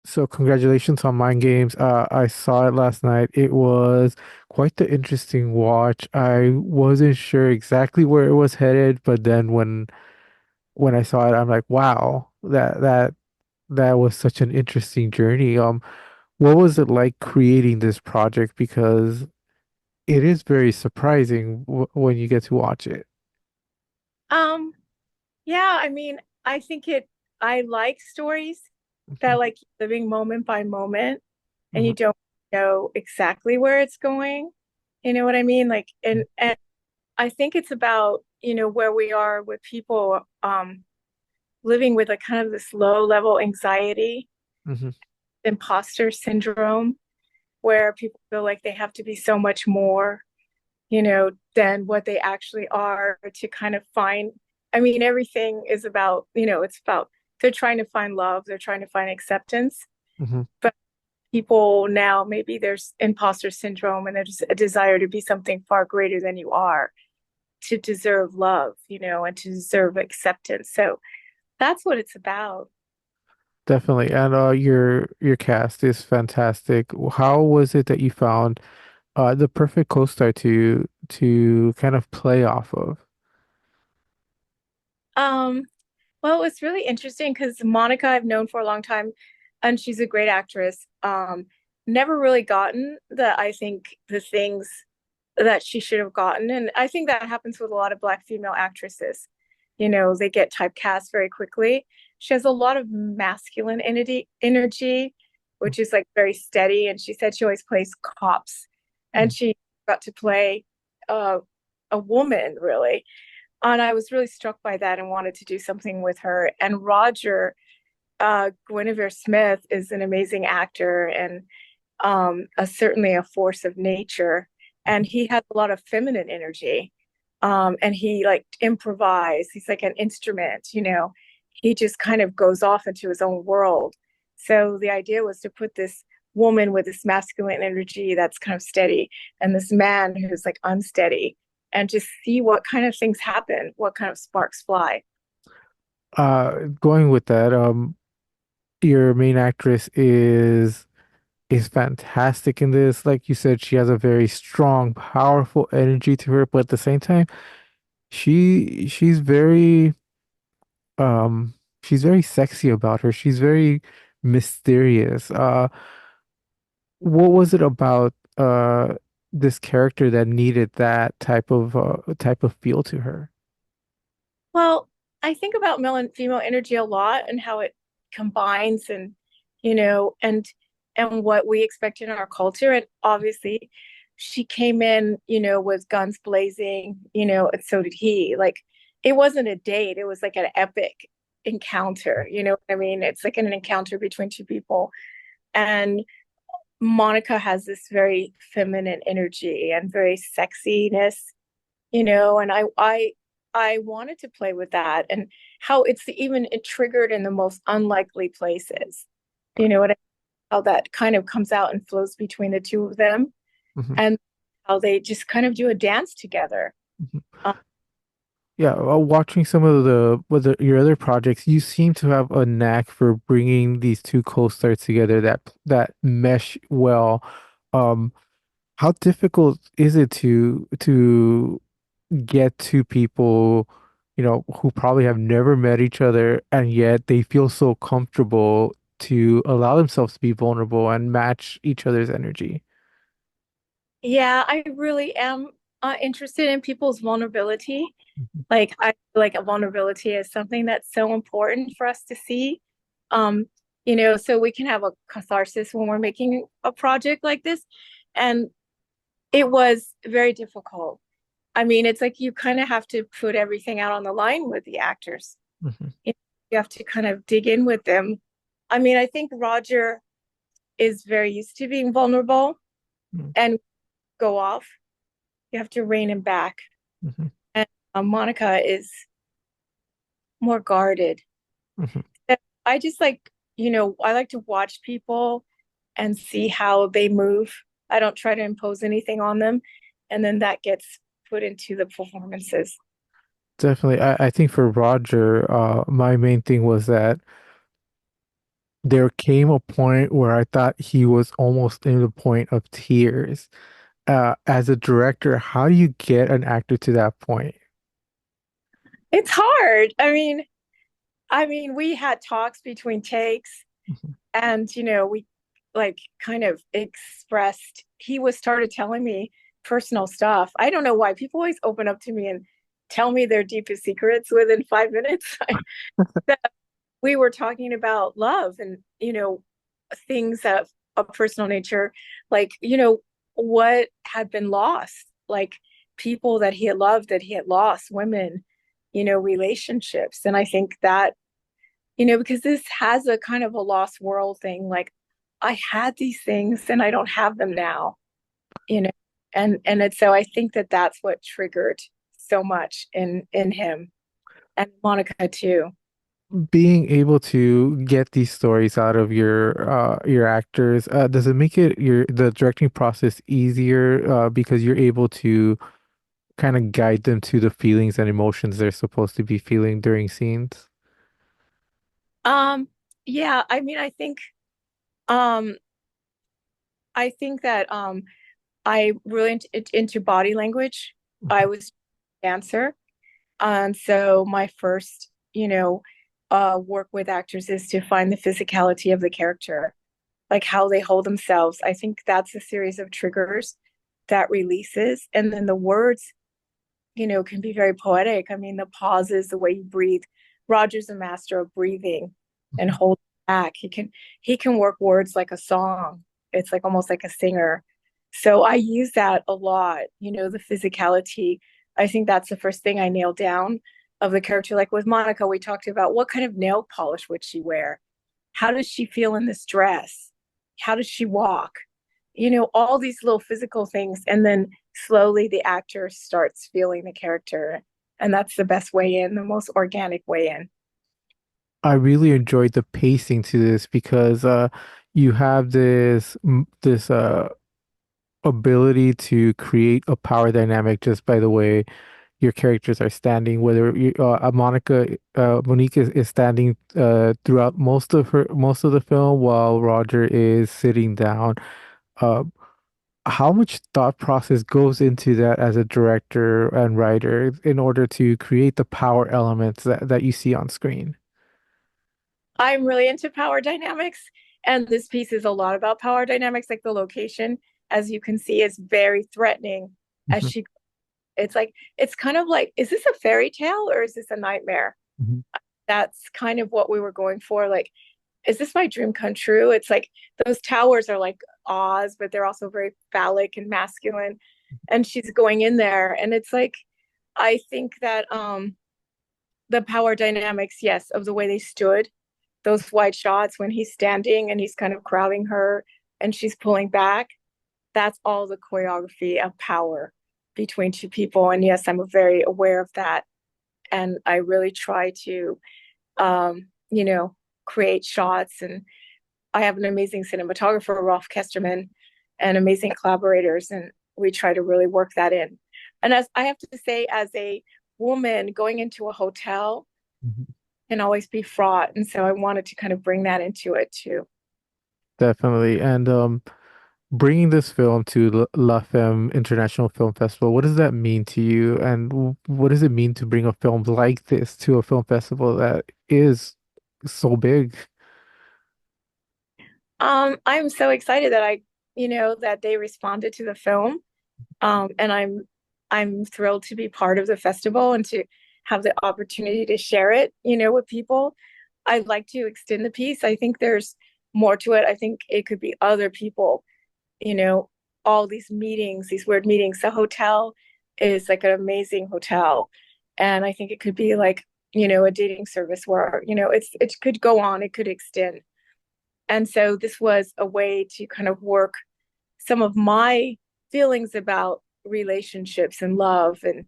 So congratulations on Mind Games. I saw it last night. It was quite the interesting watch. I wasn't sure exactly where it was headed, but then when I saw it, I'm like, wow, that was such an interesting journey. What was it like creating this project? Because it is very surprising w when you get to watch it. Um, yeah, I mean, I think I like stories that Mhm, like keep living moment by moment and mhm, you don't know exactly where it's going. You know what I mean? Like, and I think it's about, where we are with people living with a kind of this low level anxiety, mhm, imposter syndrome, where people feel like they have to be so much more, than what they actually are to kind of find. I mean, everything is about, it's about they're trying to find love, they're trying to find acceptance. mhm. But people now, maybe there's imposter syndrome and there's a desire to be something far greater than you are, to deserve love, and to deserve acceptance. So that's what it's about. Definitely. And your cast is fantastic. How was it that you found the perfect co-star to kind of play off of? Um, well, it was really interesting because Monica I've known for a long time, and she's a great actress. Never really gotten I think the things that she should have gotten. And I think that happens with a lot of Black female actresses. They get typecast very quickly. She has a lot of masculine energy, which is like very steady. And she said she always plays cops. And Mm. she got to play uh, a woman, really. And I was really struck by that and wanted to do something with her. And Roger, Guinevere Smith, is an amazing actor and certainly a force of nature. And he has a lot of feminine energy. And he like improvise. He's like an instrument. He just kind of goes off into his own world. So the idea was to put this woman with this masculine energy that's kind of steady and this man who's like unsteady and just see what kind of things happen, what kind of sparks fly. Going with that, your main actress is fantastic in this. Like you said, she has a very strong, powerful energy to her, but at the same time, she's very um she's very sexy about her. She's very mysterious. What was it about this character that needed that type of feel to her? Well, I think about male and female energy a lot and how it combines and you know and and what we expect in our culture. And obviously she came in, with guns blazing, and so did he. Like it wasn't a date, it was like an epic encounter, you know what I mean? It's like an encounter between two people. And Monica has this very feminine energy and very sexiness, and I wanted to play with that and how it triggered in the most unlikely places. You know what I How that kind of comes out and flows between the two of them Mhm, and how they just kind of do a dance together. mhm. Um, Yeah, watching some of your other projects, you seem to have a knack for bringing these two co-stars together that mesh well. Um, how difficult is it to get two people, who probably have never met each other, and yet they feel so comfortable to allow themselves to be vulnerable and match each other's energy? yeah, I really am interested in people's vulnerability. Mhm, Like I feel like a vulnerability is something that's so important for us to see. Um, so we can have a catharsis when we're making a project like this. And it was very difficult. I mean, it's like you kind of have to put everything out on the line with the actors. mhm, You have to kind of dig in with them. I mean, I think Roger is very used to being vulnerable mhm, and go off. You have to rein him back. mhm, And Monica is more guarded. mhm. I just like, I like to watch people and see how they move. I don't try to impose anything on them. And then that gets put into the performances. Definitely. I think for Roger, my main thing was that there came a point where I thought he was almost in the point of tears. As a director, how do you get an actor to that point? It's hard. I mean, we had talks between takes, Mhm. and we like kind of expressed. He was started telling me personal stuff. I don't know why people always open up to me and tell me their deepest secrets within 5 minutes. We were talking about love and things of a personal nature, like what had been lost, like people that he had loved that he had lost, women, relationships. And I think that because this has a kind of a lost world thing, like I had these things and I don't have them now, you know and it's so I think that that's what triggered so much in him and Monica too. Being able to get these stories out of your actors, does it make it your the directing process easier because you're able to kind of guide them to the feelings and emotions they're supposed to be feeling during scenes? um yeah, um I think that I really into body language. I was a dancer. So my first, work with actors is to find the physicality of the character, like how they hold themselves. I think that's a series of triggers that releases. And then the words, can be very poetic. I mean, the pauses, the way you breathe. Roger's a master of breathing and holding back. He can work words like a song. It's like almost like a singer. So I use that a lot, the physicality. I think that's the first thing I nailed down of the character. Like with Monica, we talked about what kind of nail polish would she wear? How does she feel in this dress? How does she walk? All these little physical things. And then slowly the actor starts feeling the character. And that's the best way in, the most organic way in. I really enjoyed the pacing to this because you have this ability to create a power dynamic just by the way your characters are standing. Whether Monique is standing throughout most of the film while Roger is sitting down. Uh, how much thought process goes into that as a director and writer in order to create the power elements that you see on screen? I'm really into power dynamics. And this piece is a lot about power dynamics. Like the location, as you can see, is very threatening as Mhm, she, it's like, it's kind of like, is this a fairy tale or is this a nightmare? mhm. That's kind of what we were going for. Like, is this my dream come true? It's like those towers are like Oz, but they're also very phallic and masculine. And she's going in there, and it's like I think that the power dynamics, yes, of the way they stood, those wide shots when he's standing and he's kind of crowding her and she's pulling back. That's all the choreography of power between two people. And yes, I'm very aware of that. And I really try to, um, you know, create shots. And I have an amazing cinematographer, Rolf Kesterman, and amazing collaborators. And we try to really work that in. And as I have to say, as a woman going into a hotel Mhm. can always be fraught. And so I wanted to kind of bring that into it too. Definitely. And bringing this film to La Femme International Film Festival, what does that mean to you? And what does it mean to bring a film like this to a film festival that is so big? I'm so excited that that they responded to the film. And I'm thrilled to be part of the festival and to have the opportunity to share it, with people. I'd like to extend the piece. I think there's more to it. I think it could be other people, you know, all these meetings, these weird meetings. The hotel is like an amazing hotel. And I think it could be like, a dating service where, it could go on, it could extend. And so this was a way to kind of work some of my feelings about relationships and love and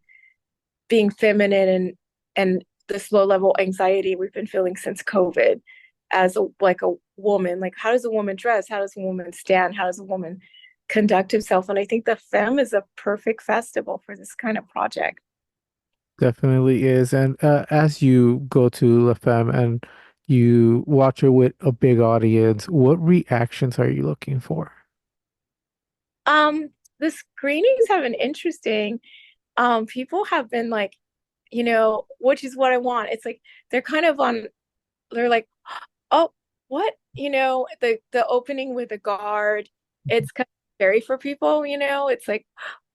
being feminine and this low level anxiety we've been feeling since COVID as a woman. Like, how does a woman dress? How does a woman stand? How does a woman conduct herself? And I think the Femme is a perfect festival for this kind of project. Definitely is. And as you go to La Femme and You watch it with a big audience. What reactions are you looking for? Um, the screenings have been interesting. People have been like, which is what I want. It's like they're kind of on, they're like, oh, what? The opening with the guard, it's kind of scary for people, it's like,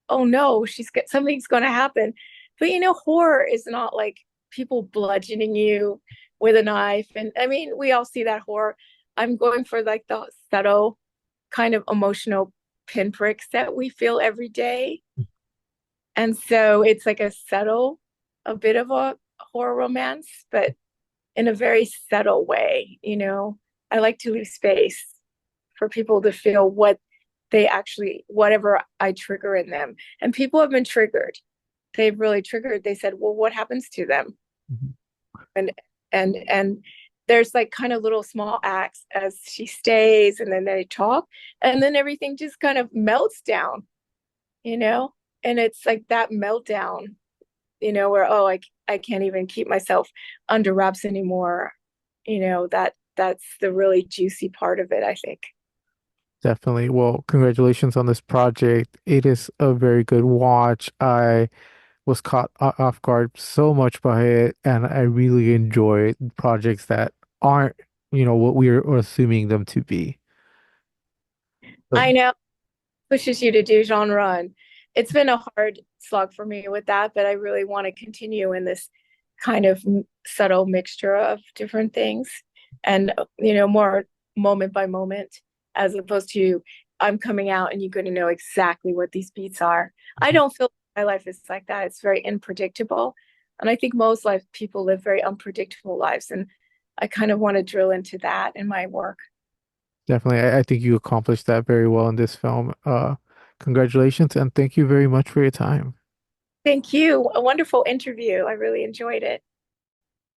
oh no, something's gonna happen. But horror is not like people bludgeoning you with a knife. And I mean, we all see that horror. I'm going for like the subtle kind of emotional pinpricks that we feel every day. And so it's like a bit of a horror romance, but in a very subtle way. I like to leave space for people to feel whatever I trigger in them. And people have been triggered. They've really triggered. They said, well, what happens to them? Mhm. And there's like kind of little small acts as she stays and then they talk and then everything just kind of melts down, you know? And it's like that meltdown, where I can't even keep myself under wraps anymore. That's the really juicy part of it, I think. Definitely. Well, congratulations on this project. It is a very good watch. I was caught off guard so much by it, and I really enjoy projects that aren't, what we're assuming them to be. So I know pushes you to do genre, and it's been a hard slog for me with that, but I really want to continue in this kind of subtle mixture of different things and more moment by moment, as opposed to I'm coming out and you're going to know exactly what these beats are. I don't feel my life is like that. It's very unpredictable, and I think most life people live very unpredictable lives, and I kind of want to drill into that in my work. definitely, I think you accomplished that very well in this film. Congratulations, and thank you very much for your time. Thank you. A wonderful interview. I really enjoyed it.